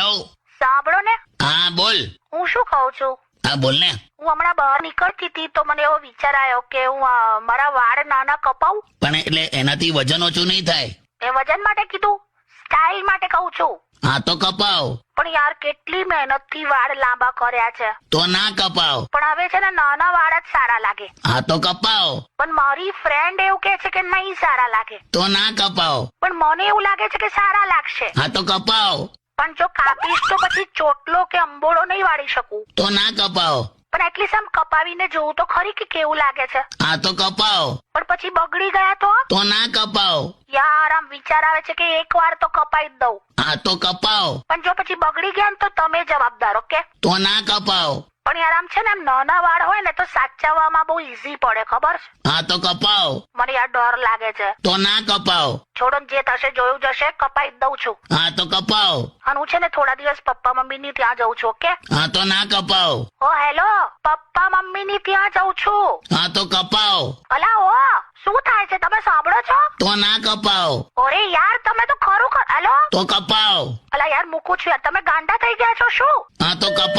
Hello, સાંભળો ને, હા બોલ. હું શું કહું છું, હા બોલ ને. હું હમણાં બહાર નીકળતી હતી તો મને એવો વિચાર આવ્યો કે હું મારા વાળ નાના કપાવું. પણ એટલે એનાથી વજન ઓછું નહીં થાય. એ વજન માટે કીધું, સ્ટાઇલ માટે કહું છું. હા તો કપાવ. પણ યાર કેટલી મહેનતથી વાળ લાંબા કર્યા છે. તો ના કપાવ. પણ હવે છે ને નાના વાળ જ સારા લાગે. હા તો કપાવ. પણ મારી ફ્રેન્ડ એવું કહે છે કે નહીં સારા લાગે. તો ના કપાવ. પણ મને એવું લાગે છે કે સારા લાગશે. હા તો કપાવ. પણ જો કાપીશ તો પછી ચોટલો કે અંબોળો નહીં વાળી શકું. તો ના કપાવ. પણ એટલીસ્ટ આમ કપાવીને જોવું તો ખરી કે કેવું લાગે છે. હા તો કપાવ. પણ પછી બગડી ગયા તો ના કપાવ. યાર આમ વિચાર આવે છે કે એક વાર તો કપાઈ જ દઉં. હા તો કપાવ. પણ જો પછી બગડી ગયા ને તો તમે જવાબદાર. ઓકે. તો ના કપાવ. પણ યાર આમ છે ને, આમ નાના વાળ હોય ને તો સાચવવામાં બહુ ઈઝી પડે, ખબર છે? હા તો કપાવ. મને યાર ડર લાગે છે. તો ના કપાવ. છોડો ને, જે થશે જોયું જશે. કપાઈ જ દઉં છું. હા તો કપાવ. અને હું છે ને થોડા દિવસ પપ્પા મમ્મી ની ત્યાં જઉં છું. ઓકે. હા તો ના કપાવ. ઓ હેલો, પપ્પા મમ્મી ની ત્યાં જઉં છું. હા તો કપાવ. અલા ઓ, શું થાય છે, તમે સાંભળો છો? તો ના કપાવ. અરે યાર તમે તો ખરું હેલો. તો કપાવ. અલા યાર મૂકું છું યાર, તમે ગાંડા થઈ ગયા છો શું? હા તો કપાવ.